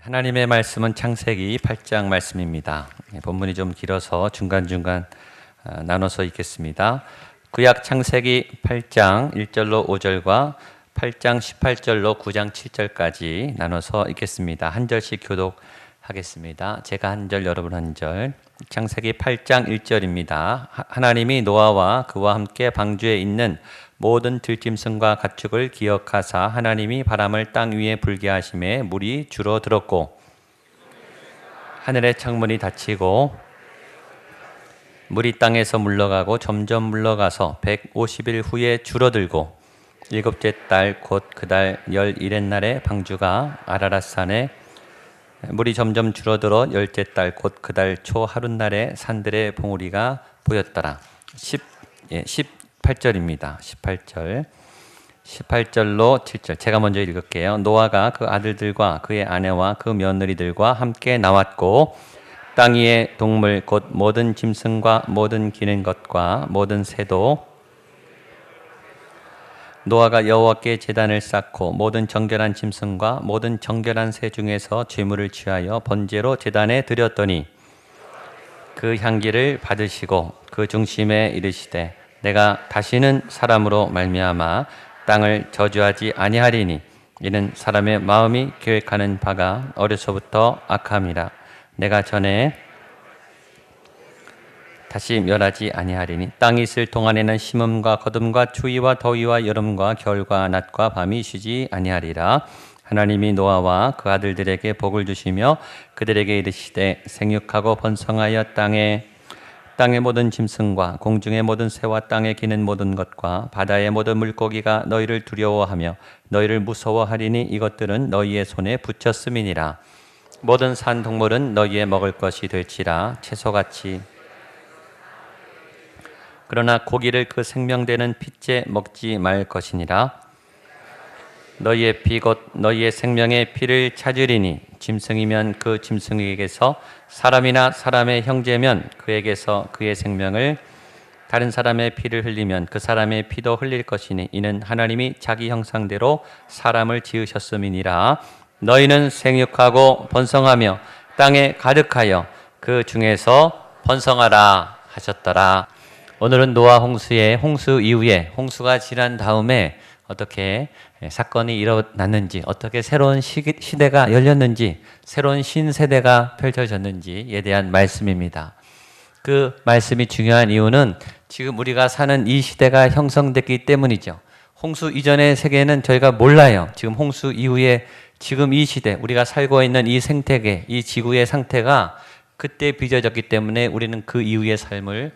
하나님의 말씀은 창세기 8장 말씀입니다. 본문이 좀 길어서 중간중간 나눠서 읽겠습니다. 구약 창세기 8장 1절로 5절과 8장 18절로 9장 7절까지 나눠서 읽겠습니다. 한 절씩 교독하겠습니다. 제가 한 절, 여러분 한 절. 창세기 8장 1절입니다. 하나님이 노아와 그와 함께 방주에 있는 모든 들짐승과 가축을 기억하사 하나님이 바람을 땅 위에 불게 하심에 물이 줄어들었고 하늘의 창문이 닫히고 물이 땅에서 물러가고 점점 물러가서 150일 후에 줄어들고 일곱째 달 곧 그 달 11의 날에 방주가 아라랏산에 물이 점점 줄어들어 열째 달 곧 그 달 초 하룻날에 산들의 봉우리가 보였더라. 18절입니다. 18절로 7절 제가 먼저 읽을게요. 노아가 그 아들들과 그의 아내와 그 며느리들과 함께 나왔고 땅 위의 동물 곧 모든 짐승과 모든 기는 것과 모든 새도 노아가 여호와께 제단을 쌓고 모든 정결한 짐승과 모든 정결한 새 중에서 제물을 취하여 번제로 제단에 드렸더니 그 향기를 받으시고 그 중심에 이르시되 내가 다시는 사람으로 말미암아 땅을 저주하지 아니하리니 이는 사람의 마음이 계획하는 바가 어려서부터 악함이라. 내가 전에 다시 멸하지 아니하리니 땅이 있을 동안에는 심음과 거둠과 추위와 더위와 여름과 겨울과 낮과 밤이 쉬지 아니하리라. 하나님이 노아와 그 아들들에게 복을 주시며 그들에게 이르시되 생육하고 번성하여 땅의 모든 짐승과 공중의 모든 새와 땅에 기는 모든 것과 바다의 모든 물고기가 너희를 두려워하며 너희를 무서워하리니 이것들은 너희의 손에 붙였음이니라. 모든 산 동물은 너희의 먹을 것이 될지라 채소같이 그러나 고기를 그 생명되는 핏째 먹지 말 것이니라. 너희의 피 곧 너희의 생명의 피를 찾으리니 짐승이면 그 짐승에게서 사람이나 사람의 형제면 그에게서 그의 생명을 다른 사람의 피를 흘리면 그 사람의 피도 흘릴 것이니 이는 하나님이 자기 형상대로 사람을 지으셨음이니라. 너희는 생육하고 번성하며 땅에 가득하여 그 중에서 번성하라 하셨더라. 오늘은 노아 홍수의 홍수 이후에 홍수가 지난 다음에 어떻게 사건이 일어났는지, 어떻게 새로운 시대가 열렸는지, 새로운 신세대가 펼쳐졌는지에 대한 말씀입니다. 그 말씀이 중요한 이유는 지금 우리가 사는 이 시대가 형성됐기 때문이죠. 홍수 이전의 세계는 저희가 몰라요. 지금 홍수 이후에 지금 이 시대, 우리가 살고 있는 이 생태계, 이 지구의 상태가 그때 빚어졌기 때문에 우리는 그 이후의 삶을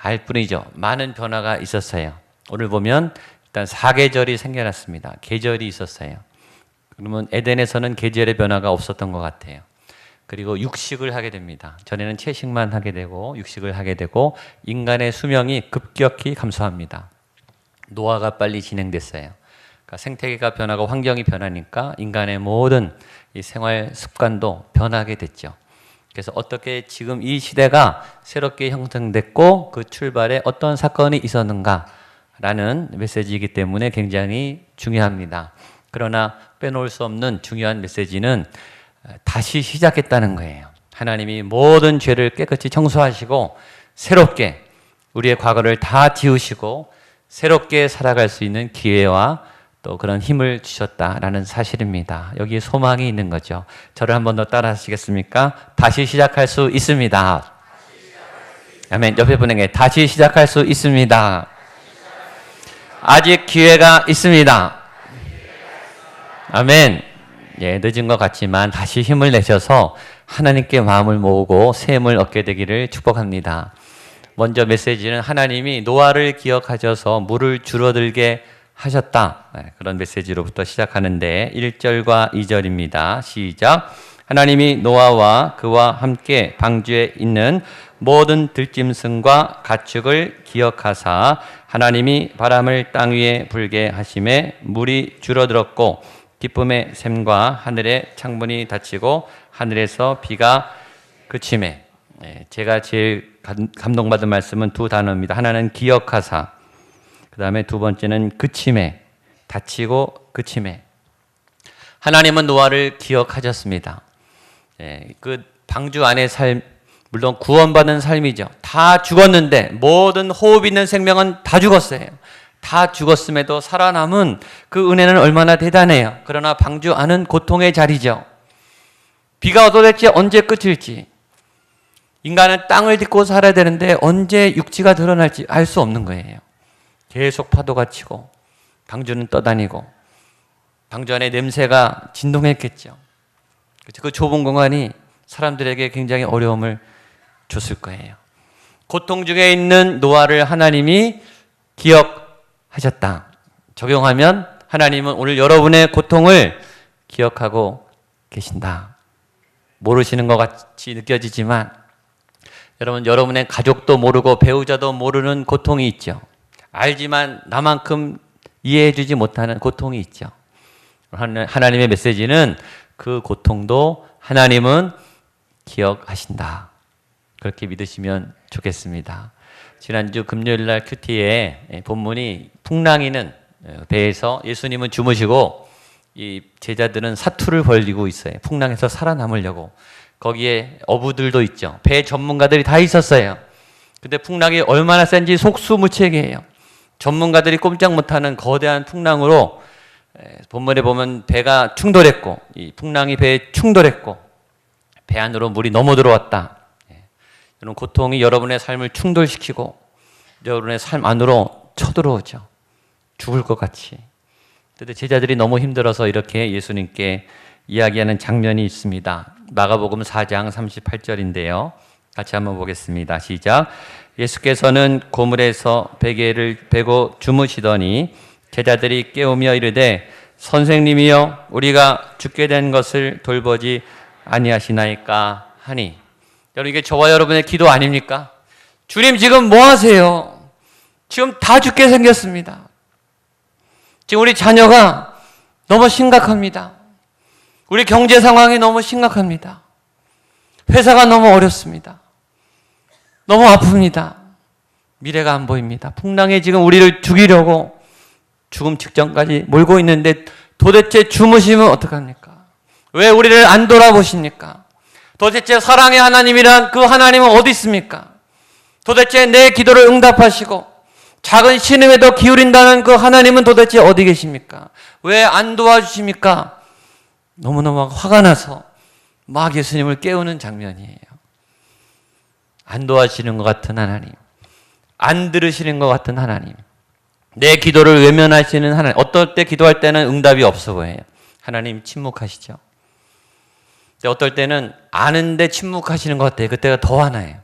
알 뿐이죠. 많은 변화가 있었어요. 오늘 보면 일단 사계절이 생겨났습니다. 계절이 있었어요. 그러면 에덴에서는 계절의 변화가 없었던 것 같아요. 그리고 육식을 하게 됩니다. 전에는 채식만 하게 되고 육식을 하게 되고 인간의 수명이 급격히 감소합니다. 노화가 빨리 진행됐어요. 그러니까 생태계가 변하고 환경이 변하니까 인간의 모든 이 생활 습관도 변하게 됐죠. 그래서 어떻게 지금 이 시대가 새롭게 형성됐고 그 출발에 어떤 사건이 있었는가 라는 메시지이기 때문에 굉장히 중요합니다. 그러나 빼놓을 수 없는 중요한 메시지는 다시 시작했다는 거예요. 하나님이 모든 죄를 깨끗이 청소하시고 새롭게 우리의 과거를 다 지우시고 새롭게 살아갈 수 있는 기회와 또 그런 힘을 주셨다라는 사실입니다. 여기에 소망이 있는 거죠. 저를 한 번 더 따라 하시겠습니까? 다시 시작할 수 있습니다. 아멘. 옆에 분에게 다시 시작할 수 있습니다. 아직 기회가 있습니다. 아멘. 예, 늦은 것 같지만 다시 힘을 내셔서 하나님께 마음을 모으고 새 힘을 얻게 되기를 축복합니다. 먼저 메시지는 하나님이 노아를 기억하셔서 물을 줄어들게 하셨다. 그런 메시지로부터 시작하는데 1절과 2절입니다. 시작. 하나님이 노아와 그와 함께 방주에 있는 모든 들짐승과 가축을 기억하사 하나님이 바람을 땅 위에 불게 하심에 물이 줄어들었고 기쁨의 샘과 하늘의 창문이 닫히고 하늘에서 비가 그침에. 제가 제일 감동받은 말씀은 두 단어입니다. 하나는 기억하사, 그 다음에 두 번째는 그침에, 닫히고 그침에. 하나님은 노아를 기억하셨습니다. 그 방주 안의 삶, 물론 구원받은 삶이죠. 다 죽었는데 모든 호흡 있는 생명은 다 죽었어요. 다 죽었음에도 살아남은 그 은혜는 얼마나 대단해요. 그러나 방주 안은 고통의 자리죠. 비가 도대체 언제 끝일지, 인간은 땅을 딛고 살아야 되는데 언제 육지가 드러날지 알 수 없는 거예요. 계속 파도가 치고 방주는 떠다니고 방주 안에 냄새가 진동했겠죠. 그 좁은 공간이 사람들에게 굉장히 어려움을 줬을 거예요. 고통 중에 있는 노아를 하나님이 기억하셨다. 적용하면 하나님은 오늘 여러분의 고통을 기억하고 계신다. 모르시는 것 같이 느껴지지만 여러분, 여러분의 가족도 모르고 배우자도 모르는 고통이 있죠. 알지만 나만큼 이해해주지 못하는 고통이 있죠. 하나님의 메시지는 그 고통도 하나님은 기억하신다. 그렇게 믿으시면 좋겠습니다. 지난주 금요일날 큐티에 본문이 풍랑이는 배에서 예수님은 주무시고 이 제자들은 사투를 벌이고 있어요. 풍랑에서 살아남으려고. 거기에 어부들도 있죠. 배 전문가들이 다 있었어요. 근데 풍랑이 얼마나 센지 속수무책이에요. 전문가들이 꼼짝 못하는 거대한 풍랑으로 본문에 보면 배가 충돌했고, 이 풍랑이 배에 충돌했고 배 안으로 물이 넘어 들어왔다. 이런 고통이 여러분의 삶을 충돌시키고 여러분의 삶 안으로 쳐들어오죠. 죽을 것 같이. 그런데 제자들이 너무 힘들어서 이렇게 예수님께 이야기하는 장면이 있습니다. 마가복음 4장 38절인데요. 같이 한번 보겠습니다. 시작. 예수께서는 고물에서 베개를 베고 주무시더니 제자들이 깨우며 이르되 선생님이여 우리가 죽게 된 것을 돌보지 아니하시나이까 하니. 여러분, 이게 저와 여러분의 기도 아닙니까? 주님, 지금 뭐 하세요? 지금 다 죽게 생겼습니다. 지금 우리 자녀가 너무 심각합니다. 우리 경제 상황이 너무 심각합니다. 회사가 너무 어렵습니다. 너무 아픕니다. 미래가 안 보입니다. 풍랑에 지금 우리를 죽이려고 죽음 직전까지 몰고 있는데 도대체 주무시면 어떡합니까? 왜 우리를 안 돌아보십니까? 도대체 사랑의 하나님이란 그 하나님은 어디 있습니까? 도대체 내 기도를 응답하시고 작은 신음에도 기울인다는 그 하나님은 도대체 어디 계십니까? 왜 안 도와주십니까? 너무너무 화가 나서 막 예수님을 깨우는 장면이에요. 안 도와주시는 것 같은 하나님, 안 들으시는 것 같은 하나님, 내 기도를 외면하시는 하나님. 어떨 때 기도할 때는 응답이 없어 보여요. 하나님 침묵하시죠. 어떨 때는 아는데 침묵하시는 것 같아요. 그때가 더 화나요.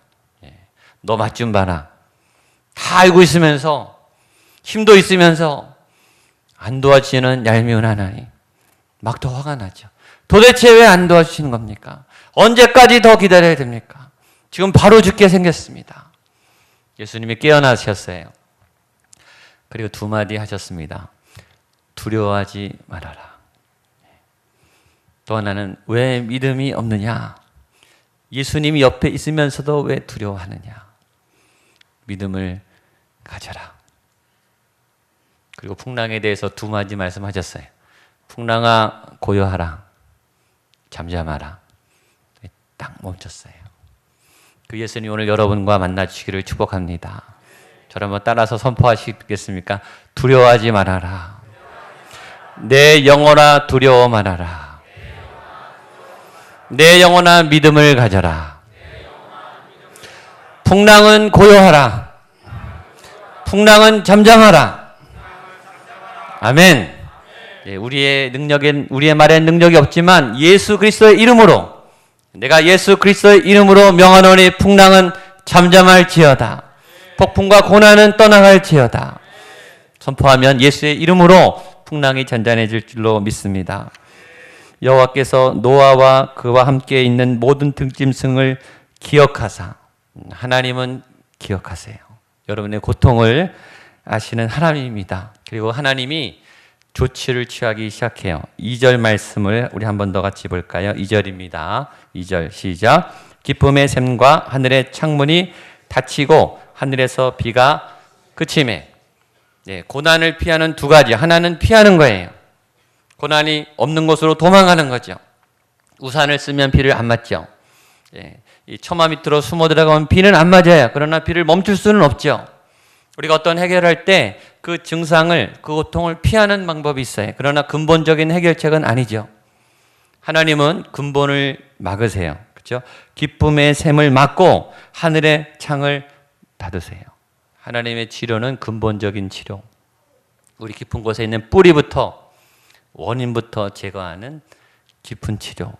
너 맛 좀 봐라. 다 알고 있으면서, 힘도 있으면서 안 도와주시는 얄미운 하나님. 막 더 화가 나죠. 도대체 왜 안 도와주시는 겁니까? 언제까지 더 기다려야 됩니까? 지금 바로 죽게 생겼습니다. 예수님이 깨어나셨어요. 그리고 두 마디 하셨습니다. 두려워하지 말아라. 또 하나는 왜 믿음이 없느냐? 예수님이 옆에 있으면서도 왜 두려워하느냐? 믿음을 가져라. 그리고 풍랑에 대해서 두 마디 말씀하셨어요. 풍랑아 고요하라. 잠잠하라. 딱 멈췄어요. 그 예수님 오늘 여러분과 만나 주시기를 축복합니다. 저를 한번 따라서 선포하시겠습니까? 두려워하지 말아라. 내 영혼아 두려워 말아라. 내 영혼아 믿음을 가져라. 풍랑은 고요하라. 풍랑은 잠잠하라. 아멘. 우리의 능력엔, 우리의 말엔 능력이 없지만 예수 그리스도의 이름으로, 내가 예수 그리스도의 이름으로 명하노니 풍랑은 잠잠할지어다. 폭풍과 고난은 떠나갈지어다. 선포하면 예수의 이름으로 풍랑이 잔잔해질 줄로 믿습니다. 여호와께서 노아와 그와 함께 있는 모든 등짐승을 기억하사, 하나님은 기억하세요. 여러분의 고통을 아시는 하나님입니다. 그리고 하나님이 조치를 취하기 시작해요. 2절 말씀을 우리 한 번 더 같이 볼까요? 2절입니다. 2절 시작. 기쁨의 샘과 하늘의 창문이 닫히고 하늘에서 비가 그치매. 고난을 피하는 두 가지. 하나는 피하는 거예요. 고난이 없는 곳으로 도망가는 거죠. 우산을 쓰면 비를 안 맞죠. 예, 이 처마 밑으로 숨어 들어가면 비는 안 맞아요. 그러나 비를 멈출 수는 없죠. 우리가 어떤 해결할 때 그 증상을, 그 고통을 피하는 방법이 있어요. 그러나 근본적인 해결책은 아니죠. 하나님은 근본을 막으세요. 그렇죠? 기쁨의 샘을 막고 하늘의 창을 닫으세요. 하나님의 치료는 근본적인 치료. 우리 깊은 곳에 있는 뿌리부터, 원인부터 제거하는 깊은 치료.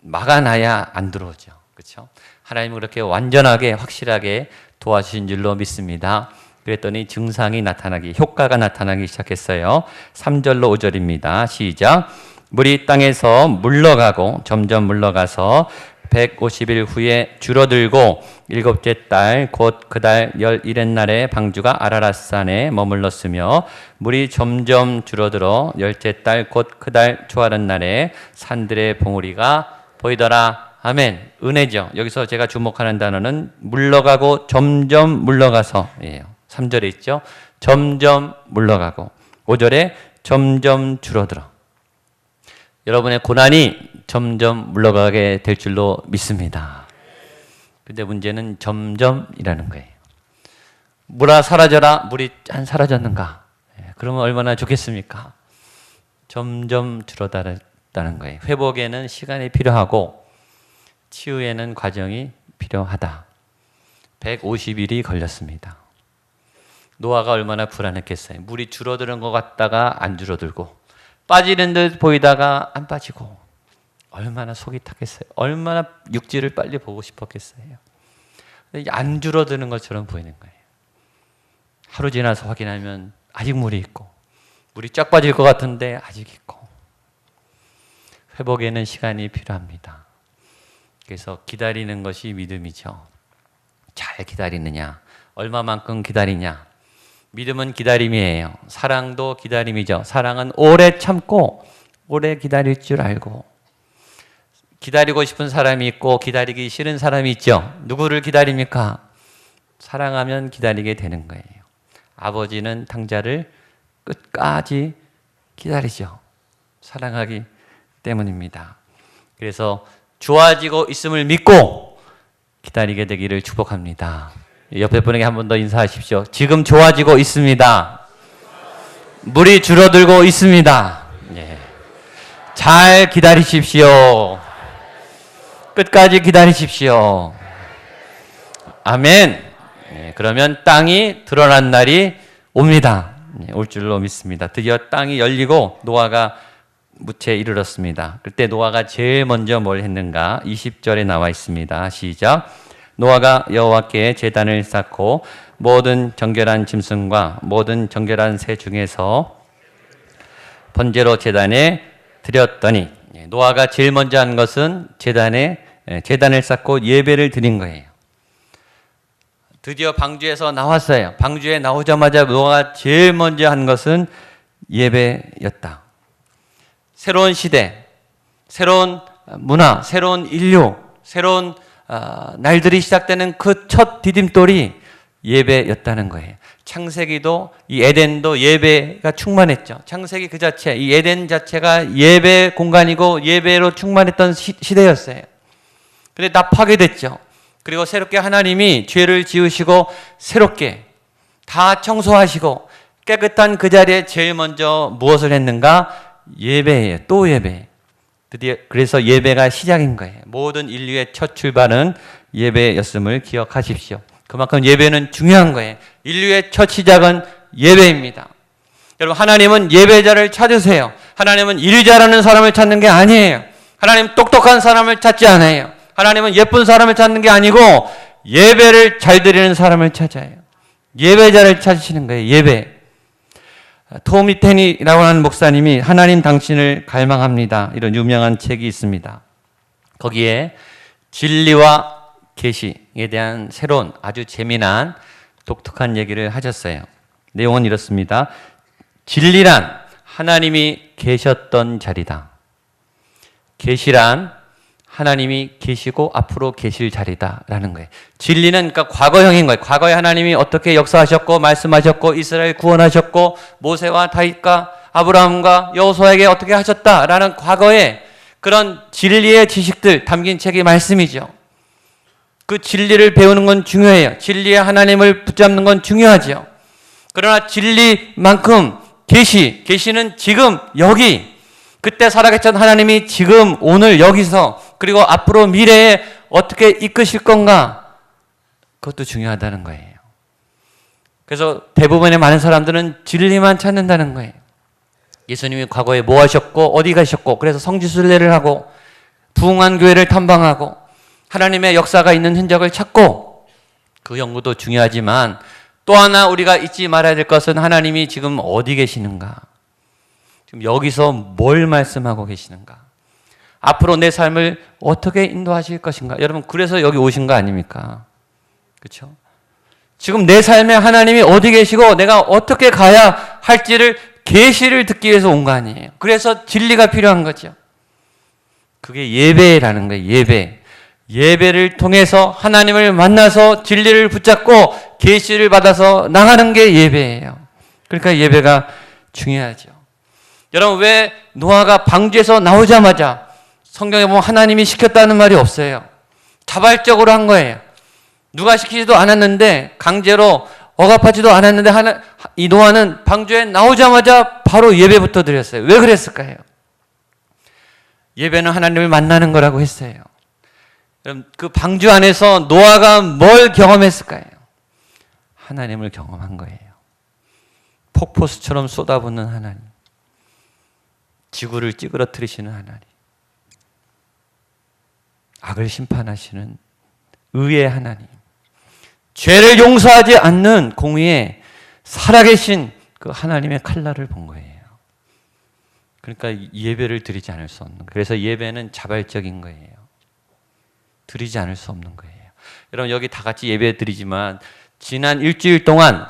막아놔야 안 들어오죠. 그렇죠? 하나님은 그렇게 완전하게, 확실하게 도와주신 줄로 믿습니다. 그랬더니 증상이 나타나기, 효과가 나타나기 시작했어요. 3절로 5절입니다. 시작. 물이 땅에서 물러가고 점점 물러가서 150일 후에 줄어들고 일곱째 달 곧 그 달 11의 날에 방주가 아라랏산에 머물렀으며 물이 점점 줄어들어 열째 달 곧 그 달 초하는 날에 산들의 봉우리가 보이더라. 아멘. 은혜죠. 여기서 제가 주목하는 단어는 물러가고 점점 물러가서예요. 3절에 있죠. 점점 물러가고 5절에 점점 줄어들어. 여러분의 고난이 점점 물러가게 될 줄로 믿습니다. 근데 문제는 점점이라는 거예요. 물아 사라져라. 물이 짠 사라졌는가? 그러면 얼마나 좋겠습니까? 점점 줄어들었다는 거예요. 회복에는 시간이 필요하고 치유에는 과정이 필요하다. 150일이 걸렸습니다. 노아가 얼마나 불안했겠어요. 물이 줄어드는 것 같다가 안 줄어들고 빠지는 듯 보이다가 안 빠지고 얼마나 속이 탔겠어요. 얼마나 육지를 빨리 보고 싶었겠어요. 안 줄어드는 것처럼 보이는 거예요. 하루 지나서 확인하면 아직 물이 있고 물이 쫙 빠질 것 같은데 아직 있고. 회복에는 시간이 필요합니다. 그래서 기다리는 것이 믿음이죠. 잘 기다리느냐, 얼마만큼 기다리냐. 믿음은 기다림이에요. 사랑도 기다림이죠. 사랑은 오래 참고 오래 기다릴 줄 알고. 기다리고 싶은 사람이 있고 기다리기 싫은 사람이 있죠. 누구를 기다립니까? 사랑하면 기다리게 되는 거예요. 아버지는 탕자를 끝까지 기다리죠. 사랑하기 때문입니다. 그래서 좋아지고 있음을 믿고 기다리게 되기를 축복합니다. 옆에 분에게 한 번 더 인사하십시오. 지금 좋아지고 있습니다. 물이 줄어들고 있습니다. 예. 잘 기다리십시오. 끝까지 기다리십시오. 아멘. 예. 그러면 땅이 드러난 날이 옵니다. 예. 올 줄로 믿습니다. 드디어 땅이 열리고 노아가 무채에 이르렀습니다. 그때 노아가 제일 먼저 뭘 했는가? 20절에 나와 있습니다. 시작. 노아가 여호와께 제단을 쌓고 모든 정결한 짐승과 모든 정결한 새 중에서 번제로 제단에 드렸더니, 노아가 제일 먼저 한 것은 제단을 쌓고 예배를 드린 거예요. 드디어 방주에서 나왔어요. 방주에 나오자마자 노아가 제일 먼저 한 것은 예배였다. 새로운 시대, 새로운 문화, 새로운 인류, 새로운 날들이 시작되는 그 첫 디딤돌이 예배였다는 거예요. 창세기도 이 에덴도 예배가 충만했죠. 창세기 그 자체, 이 에덴 자체가 예배 공간이고 예배로 충만했던 시대였어요. 근데 다 파괴됐죠. 그리고 새롭게 하나님이 죄를 지으시고 새롭게 다 청소하시고 깨끗한 그 자리에 제일 먼저 무엇을 했는가? 예배예요. 또 예배. 드디어 그래서 예배가 시작인 거예요. 모든 인류의 첫 출발은 예배였음을 기억하십시오. 그만큼 예배는 중요한 거예요. 인류의 첫 시작은 예배입니다. 여러분, 하나님은 예배자를 찾으세요. 하나님은 일 잘하는 사람을 찾는 게 아니에요. 하나님 똑똑한 사람을 찾지 않아요. 하나님은 예쁜 사람을 찾는 게 아니고 예배를 잘 드리는 사람을 찾아요. 예배자를 찾으시는 거예요. 예배. 토미 테니라고 하는 목사님이 하나님 당신을 갈망합니다. 이런 유명한 책이 있습니다. 거기에 진리와 계시에 대한 새로운 아주 재미난 독특한 얘기를 하셨어요. 내용은 이렇습니다. 진리란 하나님이 계셨던 자리다. 계시란 하나님이 계시고 앞으로 계실 자리다라는 거예요. 진리는 그러니까 과거형인 거예요. 과거에 하나님이 어떻게 역사하셨고 말씀하셨고 이스라엘 구원하셨고 모세와 다윗과 아브라함과 여호수아에게 어떻게 하셨다라는 과거에 그런 진리의 지식들 담긴 책이 말씀이죠. 그 진리를 배우는 건 중요해요. 진리의 하나님을 붙잡는 건 중요하죠. 그러나 진리만큼 계시는 지금 여기, 그때 살아계셨던 하나님이 지금 오늘 여기서 그리고 앞으로 미래에 어떻게 이끄실 건가, 그것도 중요하다는 거예요. 그래서 대부분의 많은 사람들은 진리만 찾는다는 거예요. 예수님이 과거에 뭐 하셨고 어디 가셨고, 그래서 성지순례를 하고 부흥한 교회를 탐방하고 하나님의 역사가 있는 흔적을 찾고, 그 연구도 중요하지만 또 하나 우리가 잊지 말아야 될 것은 하나님이 지금 어디 계시는가, 지금 여기서 뭘 말씀하고 계시는가, 앞으로 내 삶을 어떻게 인도하실 것인가. 여러분, 그래서 여기 오신 거 아닙니까? 그렇죠? 지금 내 삶에 하나님이 어디 계시고 내가 어떻게 가야 할지를 계시를 듣기 위해서 온 거 아니에요. 그래서 진리가 필요한 거죠. 그게 예배라는 거예요. 예배를 통해서 하나님을 만나서 진리를 붙잡고 계시를 받아서 나가는 게 예배예요. 그러니까 예배가 중요하죠. 여러분, 왜 노아가 방주에서 나오자마자 성경에 보면 하나님이 시켰다는 말이 없어요. 자발적으로 한 거예요. 누가 시키지도 않았는데, 강제로 억압하지도 않았는데, 이 노아는 방주에 나오자마자 바로 예배부터 드렸어요. 왜 그랬을까요? 예배는 하나님을 만나는 거라고 했어요. 그럼 그 방주 안에서 노아가 뭘 경험했을까요? 하나님을 경험한 거예요. 폭포수처럼 쏟아붓는 하나님, 지구를 찌그러뜨리시는 하나님, 악을 심판하시는 의의 하나님, 죄를 용서하지 않는 공의에 살아계신 그 하나님의 칼날을 본 거예요. 그러니까 예배를 드리지 않을 수 없는 거예요. 그래서 예배는 자발적인 거예요. 드리지 않을 수 없는 거예요. 여러분, 여기 다 같이 예배 드리지만 지난 일주일 동안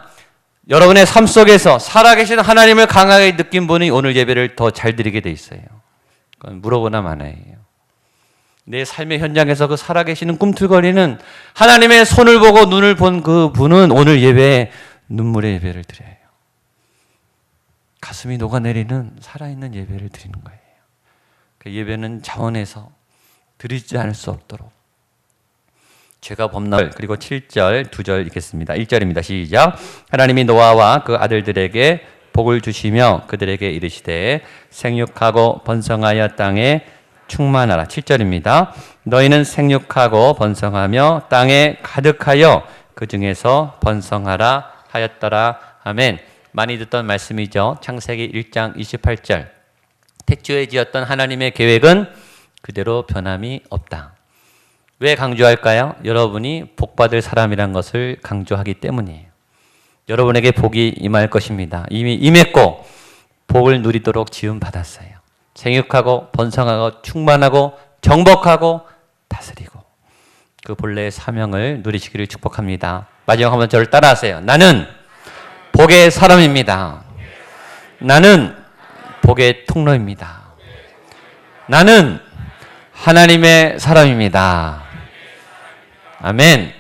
여러분의 삶 속에서 살아계신 하나님을 강하게 느낀 분이 오늘 예배를 더 잘 드리게 돼 있어요. 그건 물어보나 마나예요. 내 삶의 현장에서 그 살아계시는 꿈틀거리는 하나님의 손을 보고 눈을 본 그 분은 오늘 예배에 눈물의 예배를 드려요. 가슴이 녹아내리는 살아있는 예배를 드리는 거예요. 그 예배는 자원해서 드리지 않을 수 없도록. 죄가 범람, 그리고 7절, 2절 읽겠습니다. 1절입니다. 시작. 하나님이 노아와 그 아들들에게 복을 주시며 그들에게 이르시되 생육하고 번성하여 땅에 충만하라. 7절입니다. 너희는 생육하고 번성하며 땅에 가득하여 그 중에서 번성하라 하였더라. 아멘. 많이 듣던 말씀이죠. 창세기 1장 28절. 태초에 지었던 하나님의 계획은 그대로 변함이 없다. 왜 강조할까요? 여러분이 복받을 사람이란 것을 강조하기 때문이에요. 여러분에게 복이 임할 것입니다. 이미 임했고 복을 누리도록 지음받았어요. 생육하고 번성하고 충만하고 정복하고 다스리고 그 본래의 사명을 누리시기를 축복합니다. 마지막 한번 저를 따라하세요. 나는 복의 사람입니다. 나는 복의 통로입니다. 나는 하나님의 사람입니다. 아멘.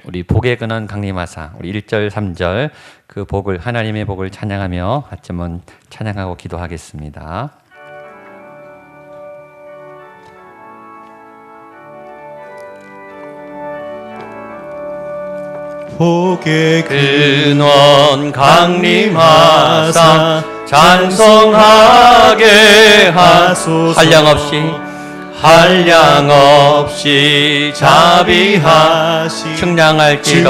우리 복의 근원 강림하사, 우리 1절 3절 그 복을, 하나님의 복을 찬양하며 같이 한번 찬양하고 기도하겠습니다. 복의 근원 강림하사 찬송하게 하소서. 한량 없이 자비하시 측량할 길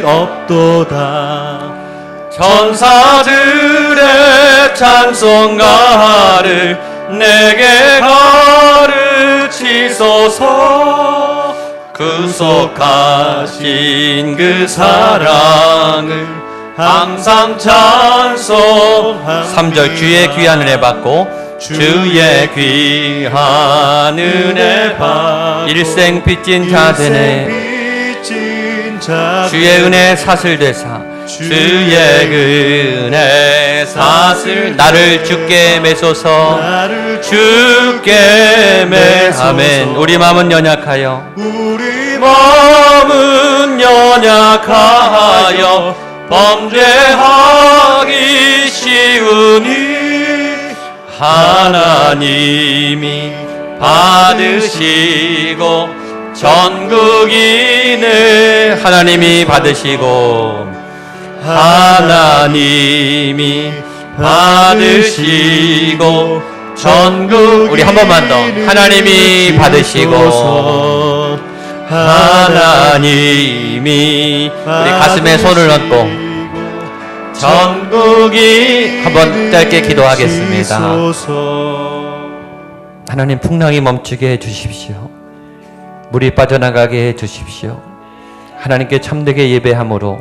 없도다. 천사들의 찬송가를 내게 가르치소서. 구속하신 그 사랑을 항상 찬송합니다. 3절 주의 귀한 은혜 받고 주의 귀한 은혜 받고 일생 빚진 자 되네. 주의 은혜 사슬 되사 주의 은혜 사슬 나를 주께 매소서. 주께 매. 아멘. 우리 마음은 연약하여 범죄하기 쉬우니 하나님이 받으시고 전국인을 하나님이 받으시고 하나님이 받으시고 전국 우리 한 번만 더 하나님이 받으시고 하나님이 우리 가슴에 손을 얹고 전국이 한번 짧게 기도하겠습니다. 하나님 풍랑이 멈추게 해 주십시오. 물이 빠져나가게 해 주십시오. 하나님께 참되게 예배함으로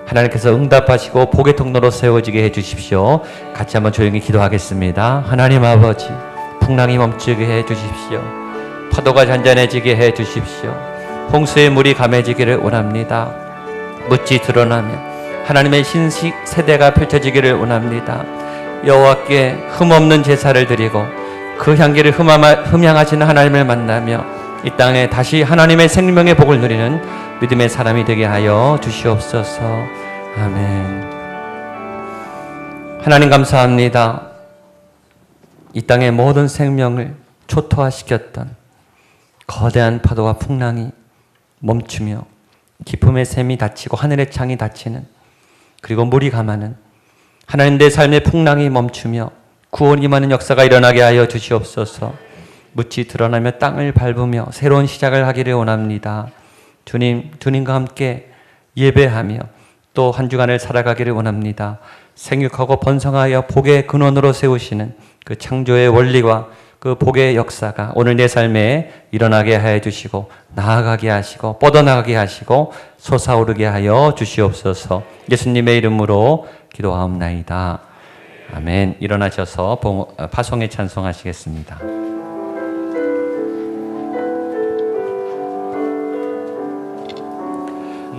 하나님께서 응답하시고 복의 통로로 세워지게 해 주십시오. 같이 한번 조용히 기도하겠습니다. 하나님 아버지, 풍랑이 멈추게 해 주십시오. 파도가 잔잔해지게 해 주십시오. 홍수의 물이 감해지기를 원합니다. 묻지 드러나며 하나님의 신식 세대가 펼쳐지기를 원합니다. 여호와께 흠없는 제사를 드리고 그 향기를 흠향하시는 하나님을 만나며 이 땅에 다시 하나님의 생명의 복을 누리는 믿음의 사람이 되게 하여 주시옵소서. 아멘. 하나님 감사합니다. 이 땅의 모든 생명을 초토화시켰던 거대한 파도와 풍랑이 멈추며 기쁨의 샘이 닫히고 하늘의 창이 닫히는, 그리고 물이 감하는 하나님 내 삶의 풍랑이 멈추며 구원이 임하는 역사가 일어나게 하여 주시옵소서. 묻이 드러나며 땅을 밟으며 새로운 시작을 하기를 원합니다. 주님과 함께 예배하며 또 한 주간을 살아가기를 원합니다. 생육하고 번성하여 복의 근원으로 세우시는 그 창조의 원리와 그 복의 역사가 오늘 내 삶에 일어나게 하여 주시고 나아가게 하시고 뻗어나가게 하시고 솟아오르게 하여 주시옵소서. 예수님의 이름으로 기도하옵나이다. 아멘. 일어나셔서 파송에 찬송하시겠습니다.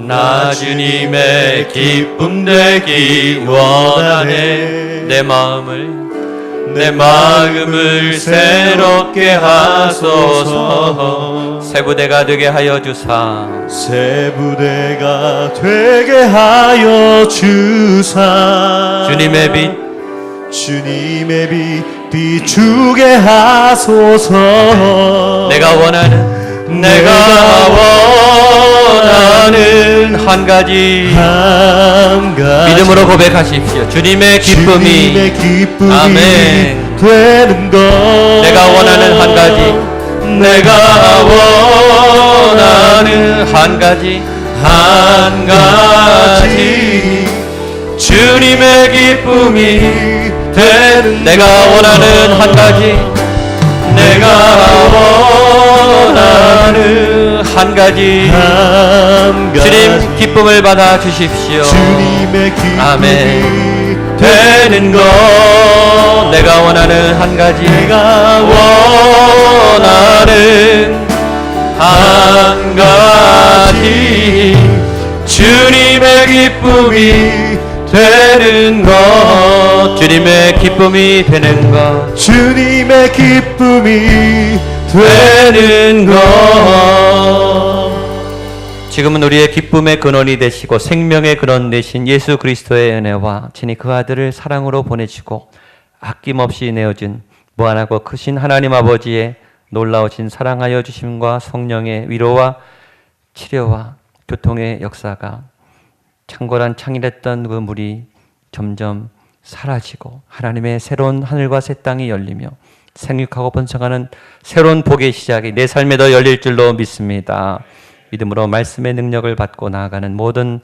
나 주님의 기쁨 되기 원하네. 내 마음을 새롭게 하소서. 새 부대가 되게 하여 주사. 새 부대가 되게 하여 주사. 주님의 빛 비추게 하소서. 내가 원하는 한 가지 믿음으로 고백하십시오. 주님의 기쁨이 아멘 되는 것. 내가 원하는 한 가지 주님의 기쁨이 되는 내가 원하는 한 가지 주님 기쁨을 받아 주십시오. 주님의 기쁨이 아멘. 되는 것 내가 원하는 한 가지 주님의 기쁨이 되는 것 주님의 기쁨이 되는 것 주님의 기쁨이 되는 것. 지금은 우리의 기쁨의 근원이 되시고 생명의 근원 되신 예수 그리스도의 은혜와 친히 그 아들을 사랑으로 보내시고 아낌없이 내어준 무한하고 크신 하나님 아버지의 놀라우신 사랑하여 주심과 성령의 위로와 치료와 교통의 역사가 창궐한 창일했던 그 물이 점점 사라지고 하나님의 새로운 하늘과 새 땅이 열리며 생육하고 번성하는 새로운 복의 시작이 내 삶에도 열릴 줄로 믿습니다. 믿음으로 말씀의 능력을 받고 나아가는 모든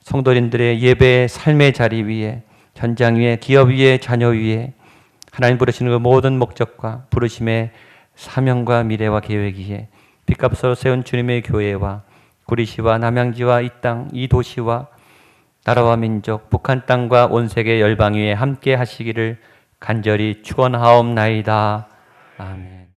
성도님들의 예배의 삶의 자리 위에, 현장 위에, 기업 위에, 자녀 위에 하나님 부르시는 그 모든 목적과 부르심의 사명과 미래와 계획 위에 빚값으로 세운 주님의 교회와 구리시와 남양지와 이 땅, 이 도시와 나라와 민족, 북한 땅과 온 세계 열방 위에 함께 하시기를 간절히 축원하옵나이다. 아멘.